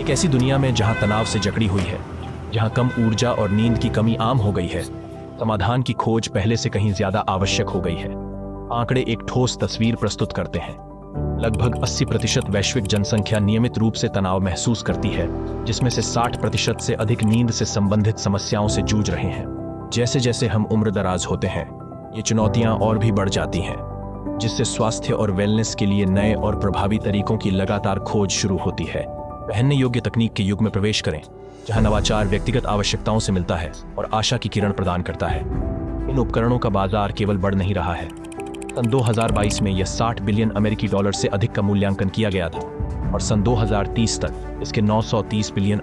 एक ऐसी दुनिया में जहां तनाव से जकड़ी हुई है, जहां कम ऊर्जा और नींद की कमी आम हो गई है, समाधान की खोज पहले से कहीं ज्यादा आवश्यक हो गई है। आंकड़े एक ठोस तस्वीर प्रस्तुत करते हैं। लगभग 80% वैश्विक जनसंख्या नियमित रूप से तनाव महसूस करती है, जिसमें से 60% से अधिक नींद से संबंधित समस्याओं से जूझ रहे हैं। जैसे जैसे हम उम्र दराज होते हैं, ये चुनौतियां और भी बढ़ जाती हैं, जिससे स्वास्थ्य और वेलनेस के लिए नए और प्रभावी तरीकों की लगातार खोज शुरू होती है। पहनने योग्य तकनीक के युग में प्रवेश करें, जहां नवाचार व्यक्तिगत आवश्यकताओं से मिलता है और आशा की किरण प्रदान करता है। इन उपकरणों का बाजार केवल बढ़ नहीं रहा है। सन 2022 में यह $60 बिलियन से अधिक का मूल्यांकन किया गया था और सन 2030 तक इसके $930 बिलियन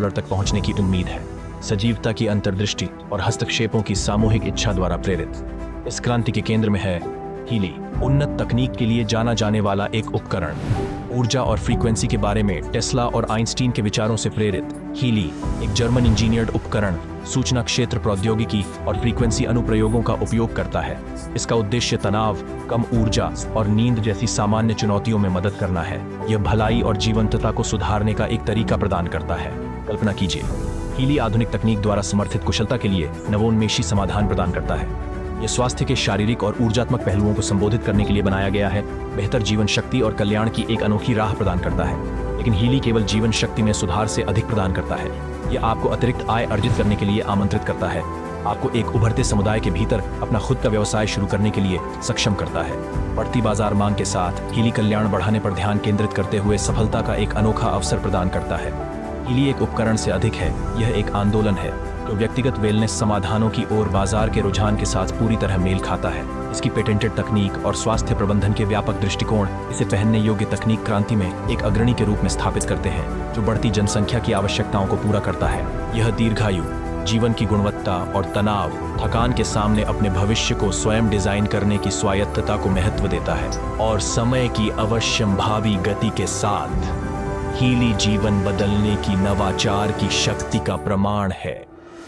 तक पहुंचने की उम्मीद है। सजीवता की अंतर्दृष्टि और हस्तक्षेपों की सामूहिक इच्छा द्वारा प्रेरित इस क्रांति के केंद्र में है हीली, उन्नत तकनीक के लिए जाना जाने वाला एक उपकरण। ऊर्जा और फ्रीक्वेंसी के बारे में टेस्ला और आइंस्टीन के विचारों से प्रेरित हीली एक जर्मन इंजीनियर्ड उपकरण सूचना क्षेत्र प्रौद्योगिकी और फ्रीक्वेंसी अनुप्रयोगों का उपयोग करता है। इसका उद्देश्य तनाव, कम ऊर्जा और नींद जैसी सामान्य चुनौतियों में मदद करना है। यह भलाई और जीवंतता को सुधारने का एक तरीका प्रदान करता है। कल्पना कीजिए, हीली आधुनिक तकनीक द्वारा समर्थित कुशलता के लिए नवोन्मेषी समाधान प्रदान करता है। यह स्वास्थ्य के शारीरिक और ऊर्जात्मक पहलुओं को संबोधित करने के लिए बनाया गया है, बेहतर जीवन शक्ति और कल्याण की एक अनोखी राह प्रदान करता है। लेकिन हीली केवल जीवन शक्ति में सुधार से अधिक प्रदान करता है। यह आपको अतिरिक्त आय अर्जित करने के लिए आमंत्रित करता है, आपको एक उभरते समुदाय के भीतर अपना खुद का व्यवसाय शुरू करने के लिए सक्षम करता है। बढ़ती बाजार मांग के साथ हीली कल्याण बढ़ाने पर ध्यान केंद्रित करते हुए सफलता का एक अनोखा अवसर प्रदान करता है। हीली एक उपकरण से अधिक है, यह एक आंदोलन है जो व्यक्तिगत वेलनेस समाधानों की ओर बाजार के रुझान के साथ पूरी तरह मेल खाता है। इसकी पेटेंटेड तकनीक और स्वास्थ्य प्रबंधन के व्यापक दृष्टिकोण इसे पहनने योग्य तकनीक क्रांति में एक अग्रणी के रूप में स्थापित करते हैं, जो बढ़ती जनसंख्या की आवश्यकताओं को पूरा करता है। यह दीर्घायु, जीवन की गुणवत्ता और तनाव, थकान के सामने अपने भविष्य को स्वयं डिजाइन करने की स्वायत्तता को महत्व देता है। और समय की अवश्यंभावी गति के साथ हीली जीवन बदलने की नवाचार की शक्ति का प्रमाण है।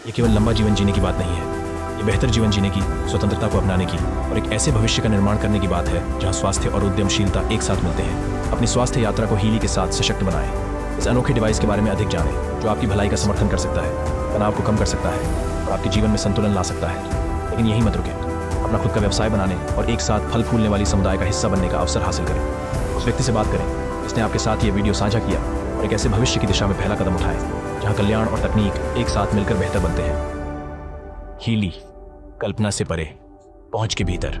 ये केवल लंबा जीवन जीने की बात नहीं है, ये बेहतर जीवन जीने की, स्वतंत्रता को अपनाने की और एक ऐसे भविष्य का निर्माण करने की बात है जहां स्वास्थ्य और उद्यमशीलता एक साथ मिलते हैं। अपनी स्वास्थ्य यात्रा को हीली के साथ सशक्त बनाएं। इस अनोखे डिवाइस के बारे में अधिक जानें, जो आपकी भलाई का समर्थन कर सकता है, तनाव को कम कर सकता है और आपके जीवन में संतुलन ला सकता है। लेकिन यही मत रुकें, अपना खुद का व्यवसाय बनाने और एक साथ फल फूलने वाली समुदाय का हिस्सा बनने का अवसर हासिल करें। उस व्यक्ति से बात करें जिसने आपके साथ ये वीडियो साझा किया और एक ऐसे भविष्य की दिशा में पहला कदम उठाए जहां कल्याण और तकनीक एक साथ मिलकर बेहतर बनते हैं। हीली, कल्पना से परे, पहुंच के भीतर।